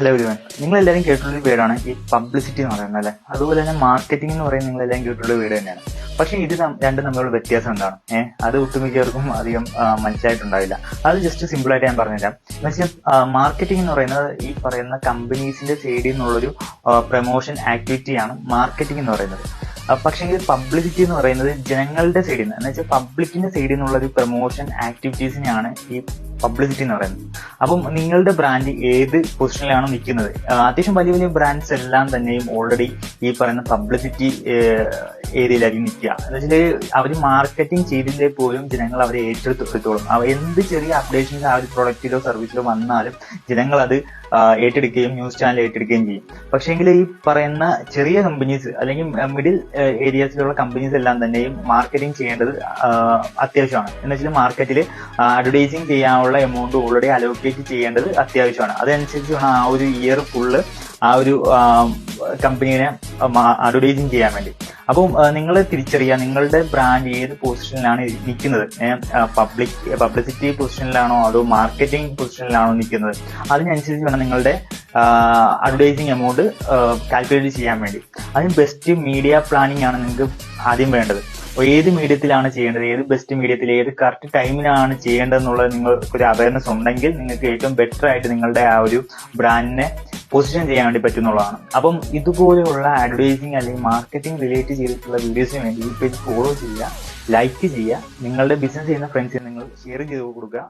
Hello everyone, നിങ്ങൾ എല്ലാവരും കേട്ടിട്ടുള്ള പേരാണ് ഈ പബ്ലിസിറ്റി എന്ന് പറയുന്നത് അല്ലെ. അതുപോലെ തന്നെ മാർക്കറ്റിംഗ് എന്ന് പറയുന്നത് നിങ്ങൾ എല്ലാവരും കേട്ടിട്ടുള്ള വീട് തന്നെയാണ്. പക്ഷെ ഇത് രണ്ടും തമ്മിലുള്ള വ്യത്യാസം എന്താണ്? അത് ഒട്ടുമിക്കവർക്കും അധികം മനസ്സിലായിട്ടുണ്ടാവില്ല. അത് ജസ്റ്റ് സിമ്പിൾ ആയിട്ട് ഞാൻ പറഞ്ഞുതരാം. എന്നുവെച്ചാൽ മാർക്കറ്റിംഗ് എന്ന് പറയുന്നത് ഈ പറയുന്ന കമ്പനീസിന്റെ സൈഡിൽ നിന്നുള്ളൊരു പ്രൊമോഷൻ ആക്ടിവിറ്റിയാണ് മാർക്കറ്റിംഗ് എന്ന് പറയുന്നത്. പക്ഷെങ്കിൽ പബ്ലിസിറ്റി എന്ന് പറയുന്നത് ജനങ്ങളുടെ സൈഡിൽ നിന്ന്, എന്ന് വെച്ചാൽ പബ്ലിക്കിന്റെ സൈഡിൽ നിന്നുള്ള ഒരു പ്രൊമോഷൻ ആക്ടിവിറ്റീസിനെയാണ് ഈ പബ്ലിസിറ്റി എന്ന് പറയുന്നത്. അപ്പം നിങ്ങളുടെ ബ്രാൻഡ് ഏത് പൊസിഷനിലാണോ നിൽക്കുന്നത്, അത്യാവശ്യം വലിയ വലിയ ബ്രാൻഡ്സ് എല്ലാം തന്നെയും ഓൾറെഡി ഈ പറയുന്ന പബ്ലിസിറ്റി ഏരിയയിലായിരിക്കും നിൽക്കുക. എന്ന് വെച്ചാൽ അവർ മാർക്കറ്റിംഗ് ചെയ്തില്ലേ പോലും ജനങ്ങൾ അവരെ ഏറ്റെടുത്തോളും. എന്ത് ചെറിയ അപ്ഡേഷൻസ് ആ ഒരു പ്രൊഡക്റ്റിലോ സർവീസിലോ വന്നാലും ജനങ്ങൾ അത് ഏറ്റെടുക്കുകയും ന്യൂസ് ചാനൽ ഏറ്റെടുക്കുകയും ചെയ്യും. പക്ഷേങ്കിൽ ഈ പറയുന്ന ചെറിയ കമ്പനീസ് അല്ലെങ്കിൽ മിഡിൽ ഏരിയാസിലുള്ള കമ്പനീസ് എല്ലാം തന്നെയും മാർക്കറ്റിംഗ് ചെയ്യേണ്ടത് അത്യാവശ്യമാണ്. എന്ന് വെച്ചാൽ മാർക്കറ്റിൽ അഡ്വർടൈസിങ് ചെയ്യാനുള്ള എമൗണ്ട് ഓൾറെഡി അലോക്കേറ്റ് ചെയ്യേണ്ടത് അത്യാവശ്യമാണ്. അതനുസരിച്ച് വേണം ആ ഒരു ഇയർ ഫുള്ള് ആ ഒരു കമ്പനീനെ അഡ്വർടൈസിങ് ചെയ്യാൻ വേണ്ടി. അപ്പം നിങ്ങൾ തിരിച്ചറിയുക നിങ്ങളുടെ ബ്രാൻഡ് ഏത് പൊസിഷനിലാണ് നിൽക്കുന്നത്. പബ്ലിസിറ്റി പൊസിഷനിലാണോ അതോ മാർക്കറ്റിംഗ് പൊസിഷനിലാണോ നിൽക്കുന്നത്, അതിനനുസരിച്ച് വേണം നിങ്ങളുടെ അഡ്വർടൈസിങ് എമൗണ്ട് കാൽക്കുലേറ്റ് ചെയ്യാൻ വേണ്ടി. അതിന് ബെസ്റ്റ് മീഡിയ പ്ലാനിങ് ആണ് നിങ്ങൾക്ക് ആദ്യം വേണ്ടത്. ഏത് മീഡിയത്തിലാണ് ചെയ്യേണ്ടത്, ഏത് ബെസ്റ്റ് മീഡിയത്തിൽ ഏത് കറക്റ്റ് ടൈമിലാണ് ചെയ്യേണ്ടതെന്നുള്ളത് നിങ്ങൾക്ക് ഒരു അവയർനെസ് ഉണ്ടെങ്കിൽ നിങ്ങൾക്ക് ഏറ്റവും ബെറ്റർ ആയിട്ട് നിങ്ങളുടെ ആ ഒരു ബ്രാൻഡിനെ പൊസിഷൻ ചെയ്യാൻ വേണ്ടി പറ്റുന്നുള്ളതാണ്. അപ്പം ഇതുപോലെയുള്ള അഡ്വർടൈസിങ് അല്ലെങ്കിൽ മാർക്കറ്റിംഗ് റിലേറ്റ് ചെയ്തിട്ടുള്ള വീഡിയോസിന് വേണ്ടി ഈ പേജ് ഫോളോ ചെയ്യുക, ലൈക്ക് ചെയ്യുക, നിങ്ങളുടെ ബിസിനസ് ചെയ്യുന്ന ഫ്രണ്ട്സിന് നിങ്ങൾ ഷെയർ ചെയ്ത് കൊടുക്കുക.